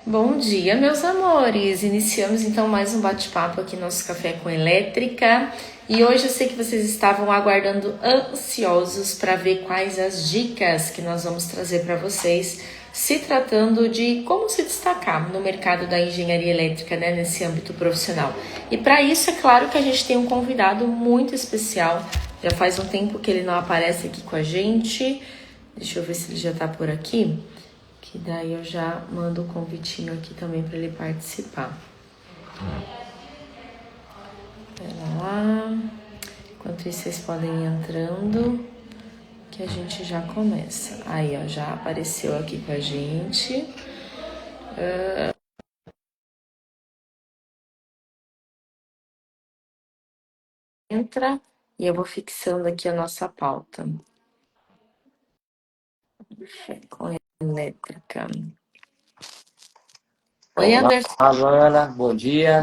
Bom dia, meus amores! Iniciamos então mais um bate-papo aqui no nosso Café com Elétrica. E hoje eu sei que vocês estavam aguardando ansiosos para ver quais as dicas que nós vamos trazer para vocês, se tratando de como se destacar no mercado da engenharia elétrica, né, nesse âmbito profissional. E para isso, é claro que a gente tem um convidado muito especial. Já faz um tempo que ele não aparece aqui com a gente. Deixa eu ver se ele já está por aqui. Que daí eu já mando o convitinho aqui também para ele participar. Pera lá. Enquanto isso, vocês podem ir entrando, que a gente já começa. Aí, ó, já apareceu aqui com a gente. Entra e eu vou fixando aqui a nossa pauta. Com elétrica. Oi, Olá, Anderson. Luana, bom dia.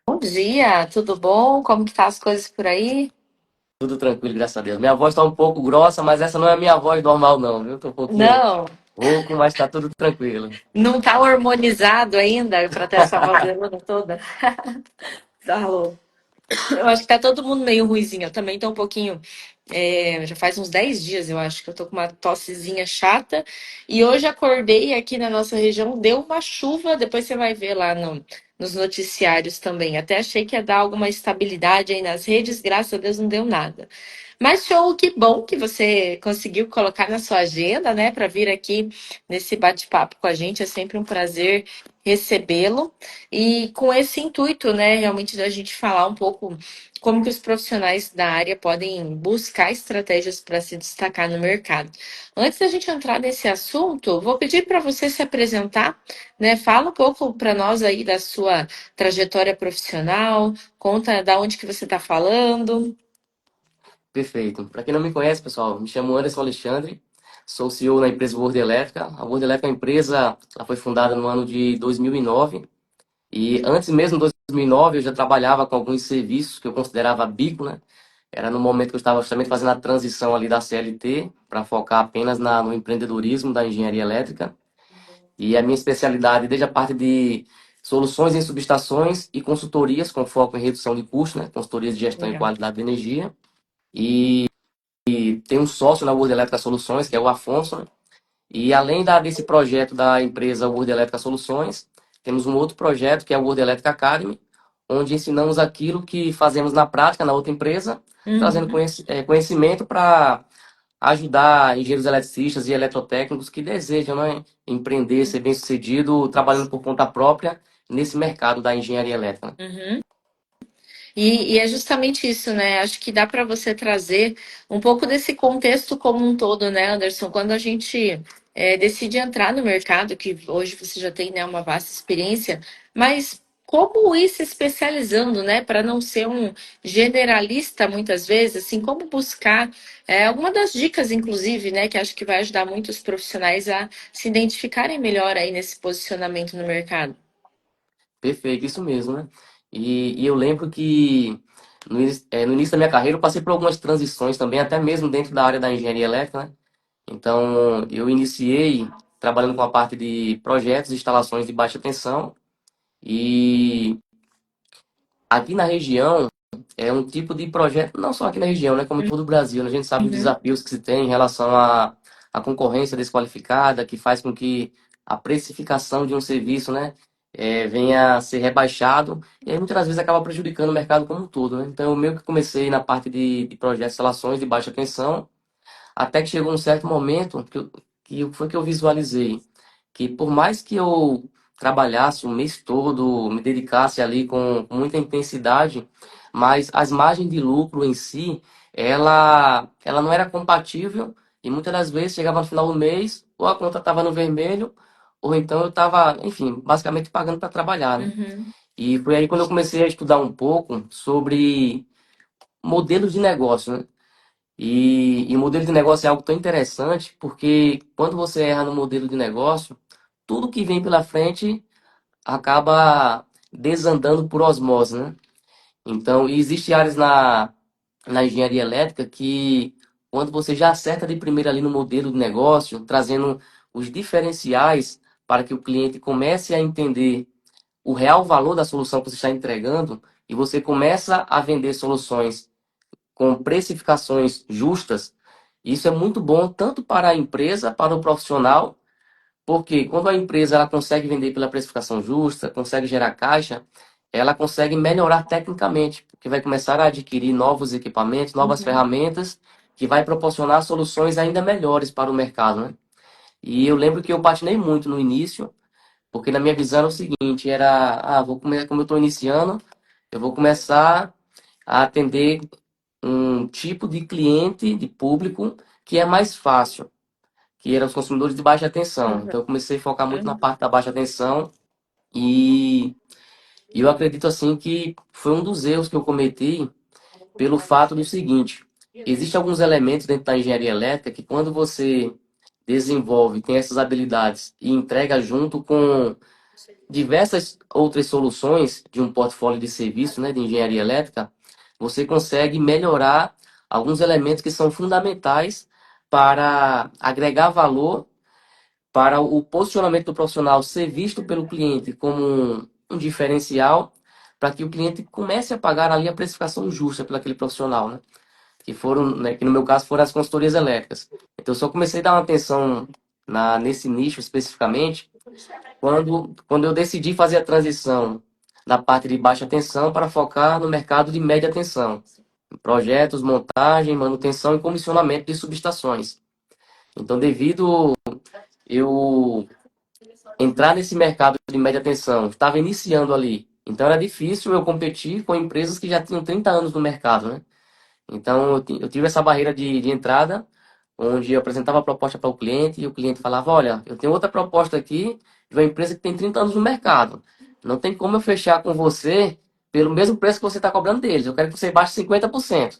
Bom dia, tudo bom? Como que tá as coisas por aí? Tudo tranquilo, graças a Deus. Minha voz tá um pouco grossa, mas essa não é a minha voz normal, não, viu? Tô um pouquinho Não, rouco, mas tá tudo tranquilo. não tá hormonizado ainda para ter essa voz toda. Tá louco. Eu acho que tá todo mundo meio ruizinho. Eu também tô um pouquinho. Já faz uns 10 dias, eu acho, que eu tô com uma tossezinha chata. E hoje acordei aqui na nossa região, deu uma chuva. Depois você vai ver lá nos noticiários também. Até achei que ia dar alguma estabilidade aí nas redes, graças a Deus não deu nada. Mas show, que bom que você conseguiu colocar na sua agenda, né, para vir aqui nesse bate-papo com a gente. É sempre um prazer recebê-lo. E com esse intuito, né, realmente da gente falar um pouco como que os profissionais da área podem buscar estratégias para se destacar no mercado. Antes da gente entrar nesse assunto, vou pedir para você se apresentar, né? Fala um pouco para nós aí da sua trajetória profissional, conta da onde que você está falando. Perfeito. Para quem não me conhece, pessoal, me chamo Anderson Alexandre, sou CEO na empresa World Elétrica. A World Elétrica é uma empresa, ela foi fundada no ano de 2009 e antes mesmo de 2009 eu já trabalhava com alguns serviços que eu considerava bico, né? Era no momento que eu estava justamente fazendo a transição ali da CLT para focar apenas no empreendedorismo da engenharia elétrica. E a minha especialidade, desde a parte de soluções em subestações e consultorias com foco em redução de custos, né? Consultorias de gestão e Legal. qualidade de energia. E tem um sócio na World Elétrica Soluções, que é o Afonso, né? E além desse projeto da empresa World Elétrica Soluções, temos um outro projeto que é a World Electric Academy, onde ensinamos aquilo que fazemos na prática na outra empresa, trazendo Uhum. conhecimento para ajudar engenheiros eletricistas e eletrotécnicos que desejam, né, empreender, ser bem-sucedido, trabalhando por conta própria nesse mercado da engenharia elétrica, né? Uhum. E é justamente isso, né? Acho que dá para você trazer um pouco desse contexto como um todo, né, Anderson? Quando a gente decide entrar no mercado, que hoje você já tem, né, uma vasta experiência, mas como ir se especializando, né, para não ser um generalista muitas vezes, assim, como buscar alguma das dicas, inclusive, né, que acho que vai ajudar muitos profissionais a se identificarem melhor aí nesse posicionamento no mercado. Perfeito, isso mesmo, né? E eu lembro que no início da minha carreira eu passei por algumas transições também, até mesmo dentro da área da engenharia elétrica, né? Então, eu iniciei trabalhando com a parte de projetos e instalações de baixa tensão. E aqui na região, é um tipo de projeto, não só aqui na região, né, como em todo o Brasil, né, a gente sabe os Uhum, desafios que se tem em relação à concorrência desqualificada, que faz com que a precificação de um serviço, né, venha a ser rebaixado, e aí muitas das vezes acaba prejudicando o mercado como um todo, né? Então, eu meio que comecei na parte de projetos de instalações de baixa tensão, até que chegou um certo momento que foi que eu visualizei que por mais que eu trabalhasse o mês todo, me dedicasse ali com muita intensidade, mas as margens de lucro em si, ela não era compatível e muitas das vezes chegava no final do mês, ou a conta estava no vermelho, ou então eu estava, enfim, basicamente pagando para trabalhar, né? uhum, E foi aí quando eu comecei a estudar um pouco sobre modelos de negócio, né? E o modelo de negócio é algo tão interessante porque quando você erra no modelo de negócio, tudo que vem pela frente acaba desandando por osmose, né? Então, e existe áreas na engenharia elétrica que, quando você já acerta de primeira ali no modelo de negócio, trazendo os diferenciais para que o cliente comece a entender o real valor da solução que você está entregando e você começa a vender soluções com precificações justas, isso é muito bom tanto para a empresa, para o profissional, porque quando a empresa ela consegue vender pela precificação justa, consegue gerar caixa, ela consegue melhorar tecnicamente, porque vai começar a adquirir novos equipamentos, novas ferramentas, que vai proporcionar soluções ainda melhores para o mercado, né? E eu lembro que eu patinei muito no início, porque na minha visão era o seguinte, vou começar, como eu estou iniciando, eu vou começar a atender um tipo de cliente, de público, que é mais fácil, que eram os consumidores de baixa tensão. Uhum. Então eu comecei a focar muito na Uhum. parte da baixa tensão e eu acredito assim que foi um dos erros que eu cometi pelo fato do seguinte, existem alguns elementos dentro da engenharia elétrica que quando você desenvolve, tem essas habilidades e entrega junto com diversas outras soluções de um portfólio de serviço, né, de engenharia elétrica, você consegue melhorar alguns elementos que são fundamentais para agregar valor para o posicionamento do profissional ser visto pelo cliente como um diferencial, para que o cliente comece a pagar ali a precificação justa pelo aquele profissional, né? Que foram, né, que no meu caso foram as consultorias elétricas. Então, eu só comecei a dar uma atenção nesse nicho especificamente quando eu decidi fazer a transição da parte de baixa tensão para focar no mercado de média tensão, projetos, montagem, manutenção e comissionamento de subestações. Então, devido eu entrar nesse mercado de média tensão, estava iniciando ali, então era difícil eu competir com empresas que já tinham 30 anos no mercado, né? Então, eu tive essa barreira de entrada, onde eu apresentava a proposta para o cliente e o cliente falava: Olha, eu tenho outra proposta aqui de uma empresa que tem 30 anos no mercado. Não tem como eu fechar com você pelo mesmo preço que você está cobrando deles. Eu quero que você baixe 50%.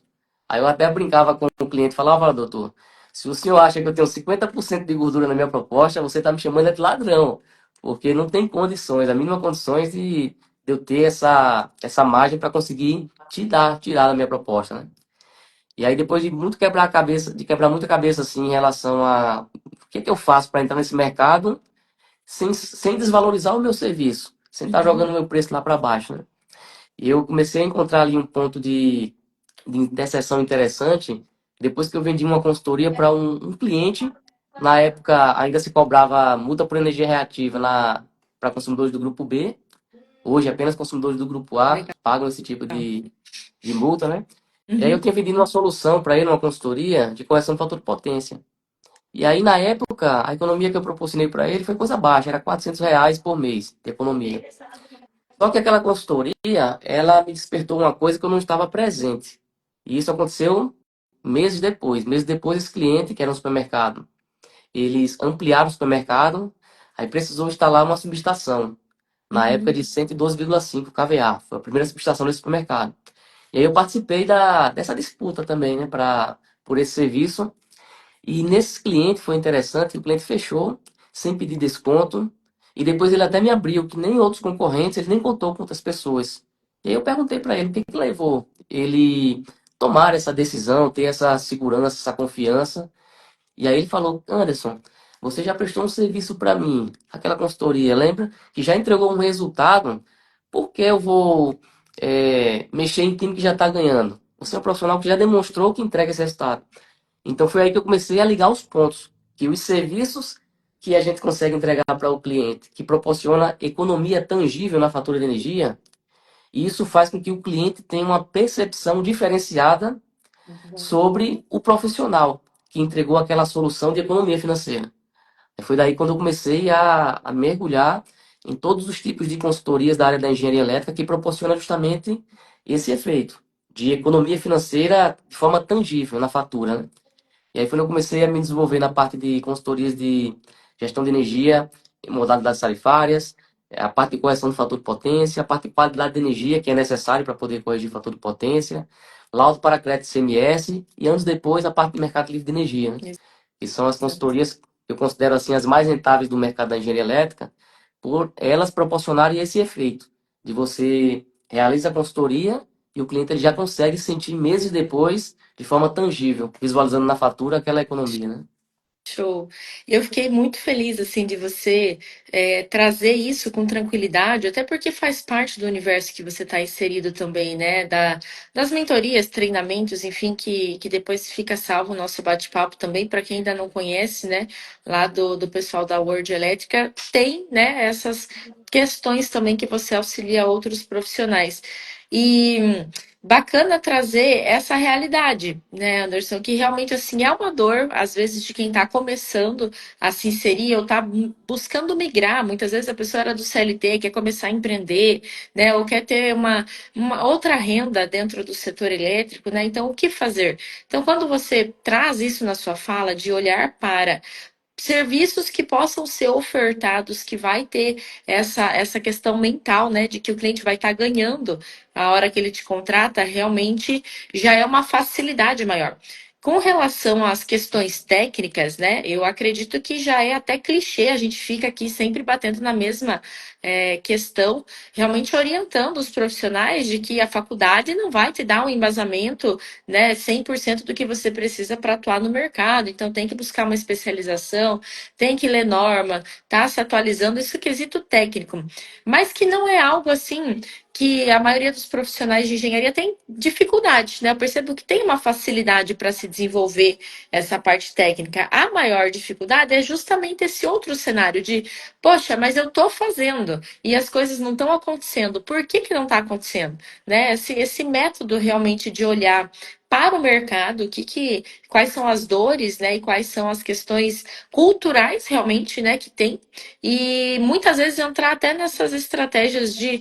Aí eu até brincava com o cliente e falava: Olha, doutor, se o senhor acha que eu tenho 50% de gordura na minha proposta, você está me chamando de ladrão. Porque não tem condições, a mínima condições de eu ter essa margem para conseguir tirar da minha proposta, né? E aí, depois de muito quebrar a cabeça, de quebrar muita cabeça assim em relação a o que que eu faço para entrar nesse mercado sem desvalorizar o meu serviço, sem estar jogando o meu preço lá para baixo, né? E eu comecei a encontrar ali um ponto de interseção interessante depois que eu vendi uma consultoria para um cliente. Na época, ainda se cobrava multa por energia reativa para consumidores do grupo B. Hoje, apenas consumidores do grupo A Legal. pagam esse tipo de multa, né? E aí eu tinha vendido uma solução para ele, uma consultoria de correção de fator de potência. E aí, na época, a economia que eu proporcionei para ele foi coisa baixa, era R$ 400 por mês de economia. Só que aquela consultoria, ela me despertou uma coisa que eu não estava presente. E isso aconteceu meses depois. Meses depois, esse cliente, que era um supermercado, eles ampliaram o supermercado, aí precisou instalar uma subestação, na época de 112,5 kVA. Foi a primeira subestação desse supermercado. E aí eu participei dessa disputa também, né, por esse serviço. E nesse cliente foi interessante, que o cliente fechou sem pedir desconto. E depois ele até me abriu, que nem outros concorrentes, ele nem contou com outras pessoas. E aí eu perguntei para ele o que que levou ele tomar essa decisão, ter essa segurança, essa confiança. E aí ele falou: Anderson, você já prestou um serviço para mim, aquela consultoria, lembra? Que já entregou um resultado, por que eu vou mexer em time que já está ganhando? Você é um profissional que já demonstrou que entrega esse resultado. Então foi aí que eu comecei a ligar os pontos, que os serviços que a gente consegue entregar para o cliente, que proporciona economia tangível na fatura de energia, e isso faz com que o cliente tenha uma percepção diferenciada sobre o profissional que entregou aquela solução de economia financeira. Foi daí quando eu comecei a mergulhar em todos os tipos de consultorias da área da engenharia elétrica que proporciona justamente esse efeito de economia financeira de forma tangível na fatura, né? E aí foi quando eu comecei a me desenvolver na parte de consultorias de gestão de energia, modalidades tarifárias, a parte de correção do fator de potência, a parte de qualidade de energia que é necessário para poder corrigir o fator de potência, laudo para crédito CMS e anos depois a parte de mercado livre de energia, né? Que são as consultorias que eu considero assim as mais rentáveis do mercado da engenharia elétrica, por elas proporcionarem esse efeito de você realiza a consultoria e o cliente ele já consegue sentir meses depois de forma tangível, visualizando na fatura aquela economia, né? Show. E eu fiquei muito feliz assim de você trazer isso com tranquilidade, até porque faz parte do universo que você está inserido também, né? Das mentorias, treinamentos, enfim, que depois fica salvo o nosso bate-papo também, para quem ainda não conhece, né? Lá do pessoal da World Elétrica, tem, né, essas questões também que você auxilia outros profissionais. E bacana trazer essa realidade, né, Anderson? Que realmente assim é uma dor, às vezes, de quem está começando a se inserir ou está buscando migrar. Muitas vezes a pessoa era do CLT, quer começar a empreender, né? Ou quer ter uma outra renda dentro do setor elétrico, né? Então, o que fazer? Então, quando você traz isso na sua fala, de olhar para serviços que possam ser ofertados, que vai ter essa questão mental, né, de que o cliente vai estar ganhando a hora que ele te contrata, realmente já é uma facilidade maior. Com relação às questões técnicas, né, eu acredito que já é até clichê, a gente fica aqui sempre batendo na mesma questão, realmente orientando os profissionais de que a faculdade não vai te dar um embasamento, né, 100% do que você precisa para atuar no mercado. Então, tem que buscar uma especialização, tem que ler norma, tá se atualizando, isso é quesito técnico. Mas que não é algo assim que a maioria dos profissionais de engenharia tem dificuldade, né? Eu percebo que tem uma facilidade para se desenvolver essa parte técnica. A maior dificuldade é justamente esse outro cenário de, poxa, mas eu estou fazendo e as coisas não estão acontecendo. Por que que não está acontecendo? Né? Esse método realmente de olhar para o mercado, quais são as dores, né, e quais são as questões culturais realmente, né, que tem, e muitas vezes entrar até nessas estratégias de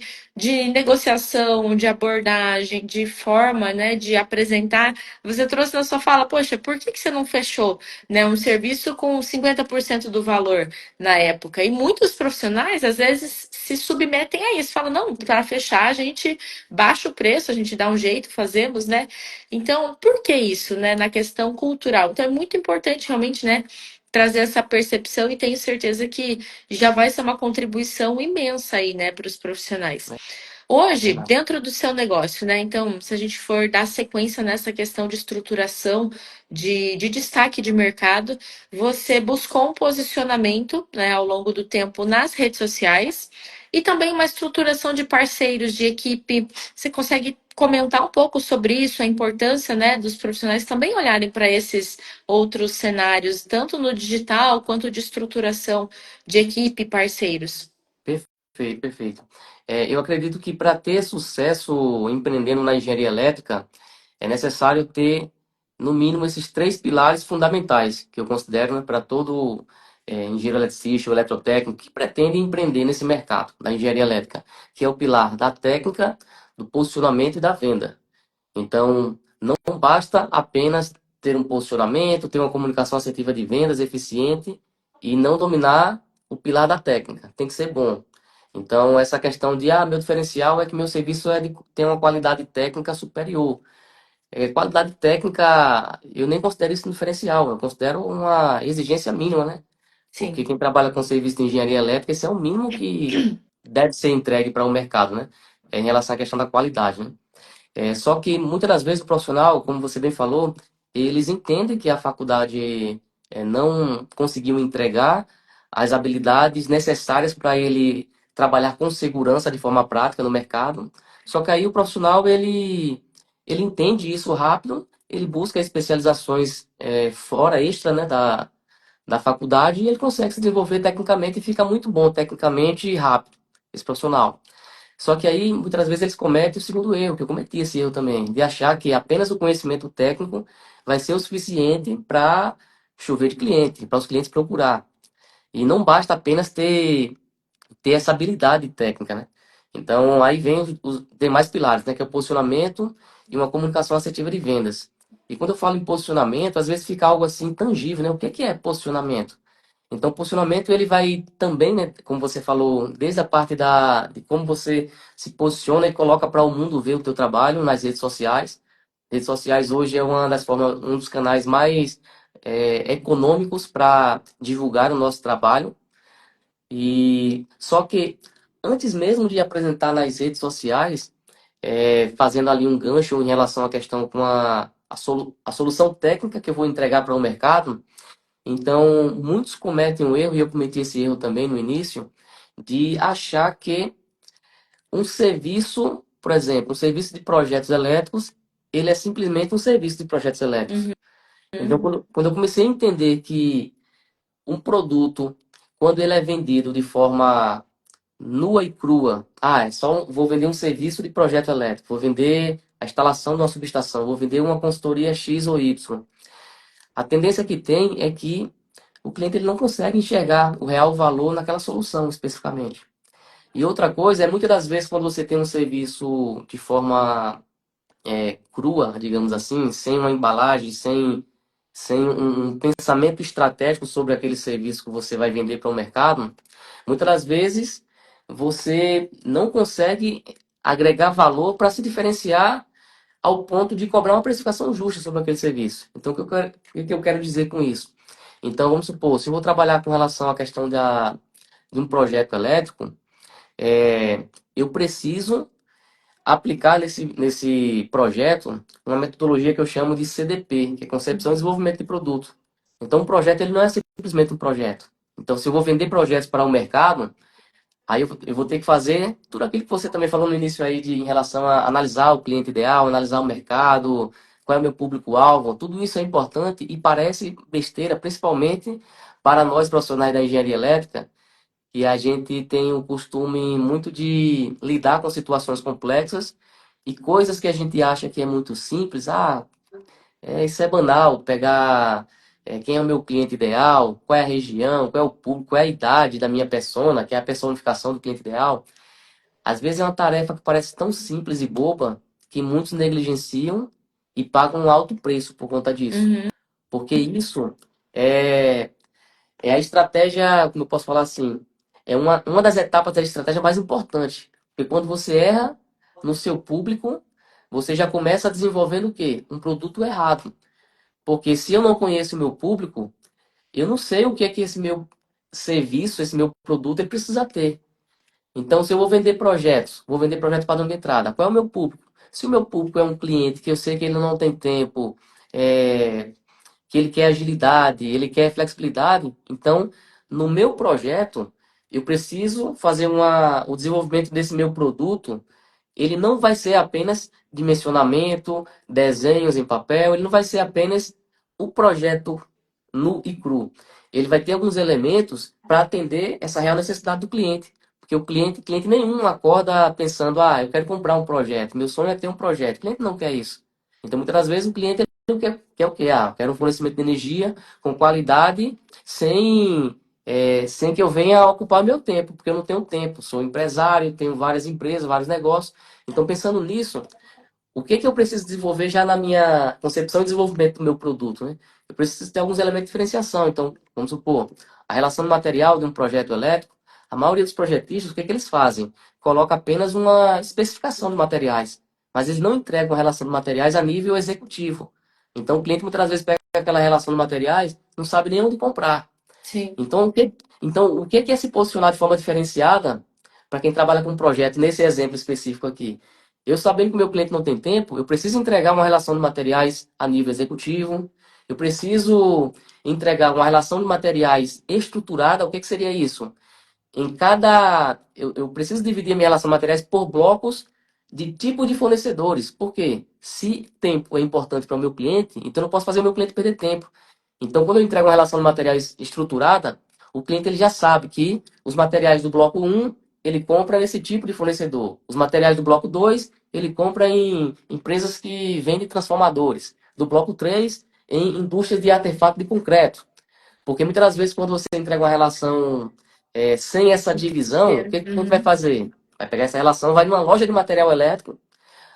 negociação, de abordagem, de forma, né, de apresentar. Você trouxe na sua fala, poxa, por que que você não fechou, né, um serviço com 50% do valor na época? E muitos profissionais, às vezes, se submetem a isso, falam, não, para fechar a gente baixa o preço, a gente dá um jeito, fazemos, né? Então, por que isso, né, na questão cultural? Então, é muito importante realmente, né, trazer essa percepção e tenho certeza que já vai ser uma contribuição imensa aí, né, para os profissionais. Hoje, Verdade. dentro do seu negócio, né? Então, se a gente for dar sequência nessa questão de estruturação, de destaque de mercado, você buscou um posicionamento, né, ao longo do tempo nas redes sociais e também uma estruturação de parceiros, de equipe. Você consegue comentar um pouco sobre isso, a importância, né, dos profissionais também olharem para esses outros cenários, tanto no digital quanto de estruturação de equipe e parceiros? Perfeito, perfeito. Eu acredito que para ter sucesso empreendendo na engenharia elétrica, é necessário ter, no mínimo, esses três pilares fundamentais, que eu considero, né, para todo engenheiro eletricista ou eletrotécnico que pretende empreender nesse mercado da engenharia elétrica, que é o pilar da técnica, do posicionamento e da venda. Então, não basta apenas ter um posicionamento, ter uma comunicação assertiva de vendas eficiente e não dominar o pilar da técnica. Tem que ser bom. Então, essa questão de, meu diferencial é que meu serviço tem uma qualidade técnica superior. Qualidade técnica, eu nem considero isso um diferencial, eu considero uma exigência mínima, né? Porque Sim. quem trabalha com serviço de engenharia elétrica, esse é o mínimo que deve ser entregue para o mercado, né? Em relação à questão da qualidade, né? Só que muitas das vezes o profissional, como você bem falou, eles entendem que a faculdade não conseguiu entregar as habilidades necessárias para ele trabalhar com segurança de forma prática no mercado. Só que aí o profissional ele entende isso rápido, ele busca especializações fora extra, né, da faculdade e ele consegue se desenvolver tecnicamente e fica muito bom tecnicamente e rápido, esse profissional. Só que aí, muitas vezes, eles cometem o segundo erro, que eu cometi esse erro também, de achar que apenas o conhecimento técnico vai ser o suficiente para chover de cliente, para os clientes procurar. E não basta apenas ter essa habilidade técnica, né? Então, aí vem os demais pilares, né? Que é o posicionamento e uma comunicação assertiva de vendas. E quando eu falo em posicionamento, às vezes fica algo assim tangível, né? O que é posicionamento? Então, o posicionamento ele vai também, né, como você falou, desde a parte de como você se posiciona e coloca para o mundo ver o teu trabalho nas redes sociais. Redes sociais hoje é uma das formas, um dos canais mais econômicos para divulgar o nosso trabalho. E só que antes mesmo de apresentar nas redes sociais, fazendo ali um gancho em relação à questão com a solução técnica que eu vou entregar para o mercado, Então, muitos cometem o erro, e eu cometi esse erro também no início, de achar que um serviço, por exemplo, um serviço de projetos elétricos, ele é simplesmente um serviço de projetos elétricos. Uhum. Então, quando eu comecei a entender que um produto, quando ele é vendido de forma nua e crua, é só vou vender um serviço de projeto elétrico, vou vender a instalação de uma subestação, vou vender uma consultoria X ou Y. A tendência que tem é que o cliente ele não consegue enxergar o real valor naquela solução especificamente. E outra coisa é muitas das vezes quando você tem um serviço de forma crua, digamos assim, sem uma embalagem, sem um pensamento estratégico sobre aquele serviço que você vai vender para o mercado, muitas das vezes você não consegue agregar valor para se diferenciar ao ponto de cobrar uma precificação justa sobre aquele serviço. Então, o que eu quero dizer com isso? Então, vamos supor, se eu vou trabalhar com relação à questão de um projeto elétrico, eu preciso aplicar nesse projeto uma metodologia que eu chamo de CDP, que é Concepção e Desenvolvimento de Produto. Então, um projeto ele não é simplesmente um projeto. Então, se eu vou vender projetos para o mercado, aí eu vou ter que fazer tudo aquilo que você também falou no início aí em relação a analisar o cliente ideal, analisar o mercado, qual é o meu público-alvo. Tudo isso é importante e parece besteira, principalmente para nós profissionais da engenharia elétrica, e a gente tem o costume muito de lidar com situações complexas e coisas que a gente acha que é muito simples. Isso é banal, pegar quem é o meu cliente ideal, qual é a região, qual é o público, qual é a idade da minha persona, que é a personificação do cliente ideal. Às vezes é uma tarefa que parece tão simples e boba que muitos negligenciam e pagam um alto preço por conta disso. Uhum. Porque isso é é a estratégia, como eu posso falar assim, é uma das etapas da estratégia mais importante. Porque quando você erra no seu público, você já começa desenvolvendo o quê? Um produto errado. Porque se eu não conheço o meu público, eu não sei o que é que esse meu serviço, esse meu produto, ele precisa ter. Então, se eu vou vender projetos padrão de entrada, qual é o meu público? Se o meu público é um cliente que eu sei que ele não tem tempo, é, que ele quer agilidade, ele quer flexibilidade. Então, no meu projeto, eu preciso fazer o desenvolvimento desse meu produto. Ele não vai ser apenas dimensionamento, desenhos em papel, ele não vai ser apenas o projeto nu e cru. Ele vai ter alguns elementos para atender essa real necessidade do cliente. Porque cliente nenhum acorda pensando, eu quero comprar um projeto, meu sonho é ter um projeto. O cliente não quer isso. Então, muitas das vezes, o cliente quer o quê? Quero um fornecimento de energia com qualidade, sem que eu venha ocupar meu tempo, porque eu não tenho tempo. Sou empresário, tenho várias empresas, vários negócios. Então, pensando nisso, o que que eu preciso desenvolver já na minha concepção e desenvolvimento do meu produto, né? Eu preciso ter alguns elementos de diferenciação. Então, vamos supor, a relação do material de um projeto elétrico, a maioria dos projetistas, o que que eles fazem? Coloca apenas uma especificação de materiais, mas eles não entregam a relação de materiais a nível executivo. Então, o cliente muitas vezes pega aquela relação de materiais, não sabe nem onde comprar. Sim. Então, o que é se posicionar de forma diferenciada para quem trabalha com um projeto, nesse exemplo específico aqui? Eu sabendo que o meu cliente não tem tempo, eu preciso entregar uma relação de materiais a nível executivo, eu preciso entregar uma relação de materiais estruturada. O que seria isso? Eu preciso dividir a minha relação de materiais por blocos de tipo de fornecedores. Por quê? Se tempo é importante para o meu cliente, então eu não posso fazer o meu cliente perder tempo. Então, quando eu entrego uma relação de materiais estruturada, o cliente ele já sabe que os materiais do bloco um ele compra nesse tipo de fornecedor. Os materiais do bloco 2 ele compra em empresas que vendem transformadores. Do bloco 3 em indústrias de artefato de concreto. Porque muitas das vezes, quando você entrega uma relação sem essa divisão, o que que o cliente vai Uhum. fazer? Vai pegar essa relação, vai numa loja de material elétrico,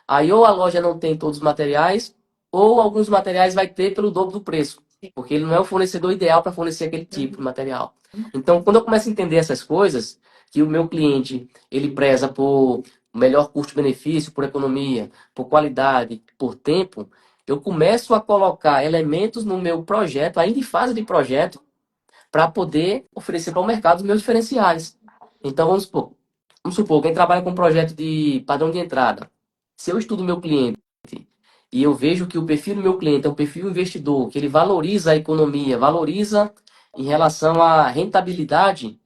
aí ou a loja não tem todos os materiais, ou alguns materiais vai ter pelo dobro do preço, porque ele não é o fornecedor ideal para fornecer aquele tipo de Uhum. material. Então, quando eu começo a entender essas coisas, que o meu cliente ele preza por melhor custo-benefício, por economia, por qualidade, por tempo, eu começo a colocar elementos no meu projeto, ainda em fase de projeto, para poder oferecer para o mercado os meus diferenciais. Então, vamos supor, quem trabalha com um projeto de padrão de entrada, se eu estudo meu cliente e eu vejo que o perfil do meu cliente é um perfil investidor, que ele valoriza a economia, valoriza em relação à rentabilidade,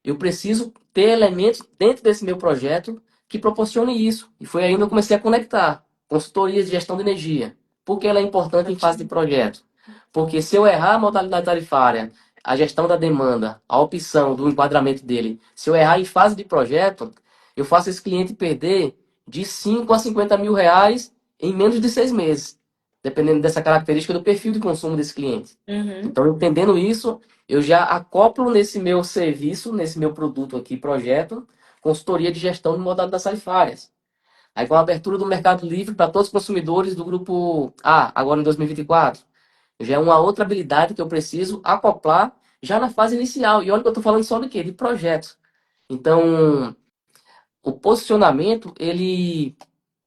eu preciso ter elementos dentro desse meu projeto que proporcione isso. E foi aí que eu comecei a conectar consultoria de gestão de energia. Por que ela é importante em fase de projeto? Porque se eu errar a modalidade tarifária, a gestão da demanda, a opção do enquadramento dele, se eu errar em fase de projeto, eu faço esse cliente perder de 5 a 50 mil reais em menos de 6 meses, dependendo dessa característica do perfil de consumo desse cliente. Uhum. Então, entendendo isso, eu já acoplo nesse meu serviço, nesse meu produto aqui, projeto, consultoria de gestão de modalidades tarifárias. Aí, com a abertura do Mercado Livre para todos os consumidores do grupo A, agora em 2024, já é uma outra habilidade que eu preciso acoplar já na fase inicial. E olha que eu estou falando só de quê? De projeto. Então, o posicionamento, ele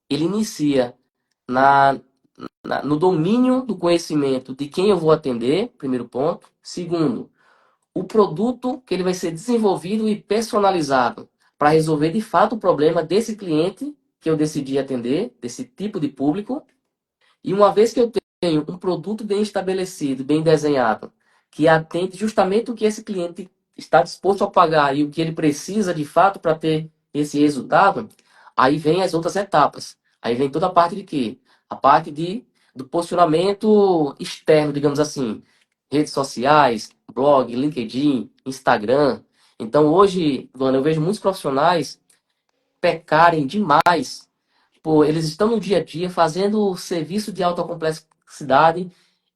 inicia na, no domínio do conhecimento de quem eu vou atender, primeiro ponto. Segundo, o produto que ele vai ser desenvolvido e personalizado para resolver de fato o problema desse cliente que eu decidi atender, desse tipo de público. E uma vez que eu tenho um produto bem estabelecido, bem desenhado, que atende justamente o que esse cliente está disposto a pagar e o que ele precisa de fato para ter esse resultado, aí vem as outras etapas. Aí vem toda a parte de quê? A parte do posicionamento externo, digamos assim. Redes sociais, blog, LinkedIn, Instagram. Então hoje, Luana, eu vejo muitos profissionais pecarem demais. Pô, eles estão no dia a dia fazendo serviço de alta complexidade.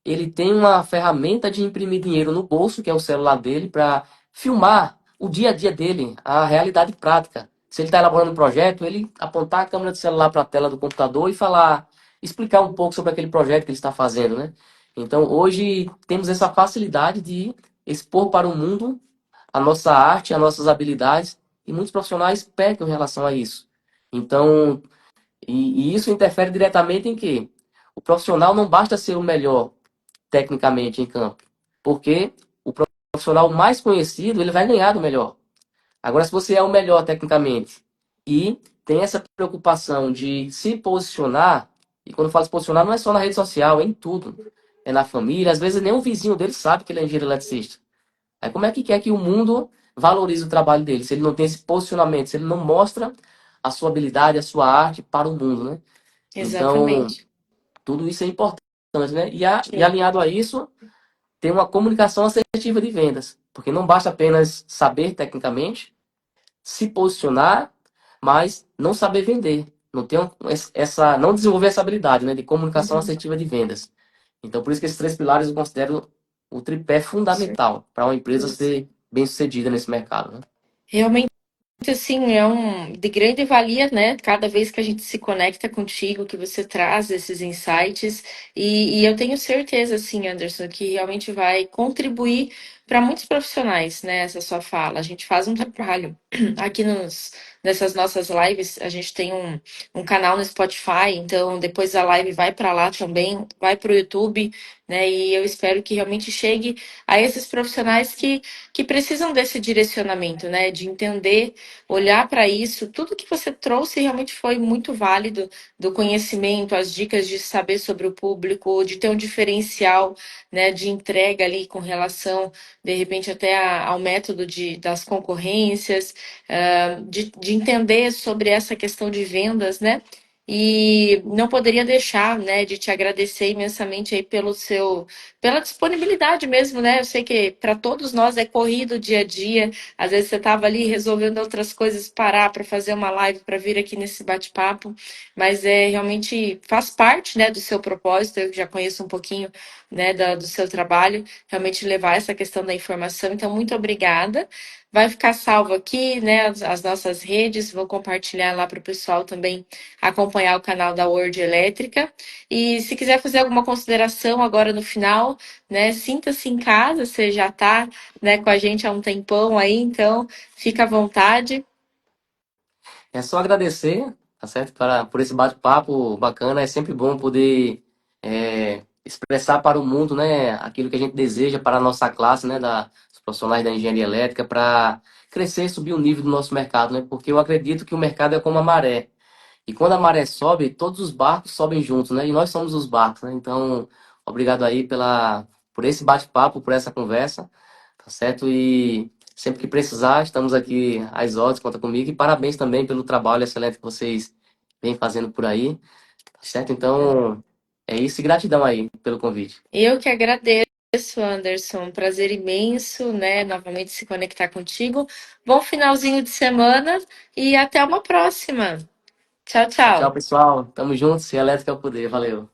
Ele tem uma ferramenta de imprimir dinheiro no bolso, que é o celular dele, para filmar o dia a dia dele, a realidade prática. Se ele está elaborando um projeto, ele apontar a câmera do celular para a tela do computador e falar, explicar um pouco sobre aquele projeto que ele está fazendo, né? Então, hoje temos essa facilidade de expor para o mundo a nossa arte, as nossas habilidades, e muitos profissionais pecam em relação a isso. Então, e isso interfere diretamente em quê? O profissional não basta ser o melhor tecnicamente em campo, porque o profissional mais conhecido, ele vai ganhar do melhor. Agora, se você é o melhor tecnicamente e tem essa preocupação de se posicionar, e quando eu falo se posicionar, não é só na rede social, é em tudo. É na família, às vezes nem o vizinho dele sabe que ele é engenheiro eletricista. Aí como é que quer que o mundo valorize o trabalho dele, se ele não tem esse posicionamento, se ele não mostra a sua habilidade, a sua arte para o mundo, né? Então, Exatamente. tudo isso é importante, né? E Sim. alinhado a isso, ter uma comunicação assertiva de vendas. Porque não basta apenas saber tecnicamente, se posicionar, mas não saber vender. Não ter não desenvolver essa habilidade, né, de comunicação Uhum. assertiva de vendas. Então, por isso que esses três pilares eu considero o tripé fundamental para uma empresa Certeza. ser bem-sucedida nesse mercado, né? Realmente. Assim, é de grande valia, né? Cada vez que a gente se conecta contigo, que você traz esses insights, e eu tenho certeza, assim, Anderson, que realmente vai contribuir para muitos profissionais, né? Essa sua fala. A gente faz um trabalho aqui nessas nossas lives, a gente tem um canal no Spotify, então depois a live vai para lá também, vai para o YouTube, né? E eu espero que realmente chegue a esses profissionais que precisam desse direcionamento, né? De entender olhar para isso, tudo que você trouxe realmente foi muito válido, do conhecimento, as dicas de saber sobre o público, de ter um diferencial, né, de entrega ali com relação, de repente, até ao método das concorrências, de entender sobre essa questão de vendas, né? E não poderia deixar, né, de te agradecer imensamente aí pela disponibilidade mesmo, né? Eu sei que para todos nós é corrido o dia a dia, às vezes você estava ali resolvendo outras coisas, parar para fazer uma live, para vir aqui nesse bate-papo, mas realmente faz parte, né, do seu propósito. Eu já conheço um pouquinho, né, do seu trabalho, realmente levar essa questão da informação. Então, muito obrigada. Vai ficar salvo aqui, né, as nossas redes. Vou compartilhar lá para o pessoal também acompanhar o canal da Word Elétrica. E se quiser fazer alguma consideração agora no final, né, sinta-se em casa. Você já está, né, com a gente há um tempão aí, então fica à vontade. É só agradecer, tá certo? Por esse bate-papo bacana. É sempre bom poder expressar para o mundo, né, aquilo que a gente deseja para a nossa classe, né, dos profissionais da engenharia elétrica, para crescer e subir o nível do nosso mercado, né? Porque eu acredito que o mercado é como a maré. E quando a maré sobe, todos os barcos sobem juntos, né? E nós somos os barcos, né? Então, obrigado aí por esse bate-papo, por essa conversa, tá certo? E sempre que precisar, estamos aqui às ordens, conta comigo. E parabéns também pelo trabalho excelente que vocês vêm fazendo por aí, tá certo? Então, é isso e gratidão aí pelo convite. Eu que agradeço, Anderson. Prazer imenso, né? Novamente se conectar contigo. Bom finalzinho de semana e até uma próxima. Tchau, Tchau, tchau, tchau. pessoal. Tamo junto. Se elétrica é o poder. Valeu.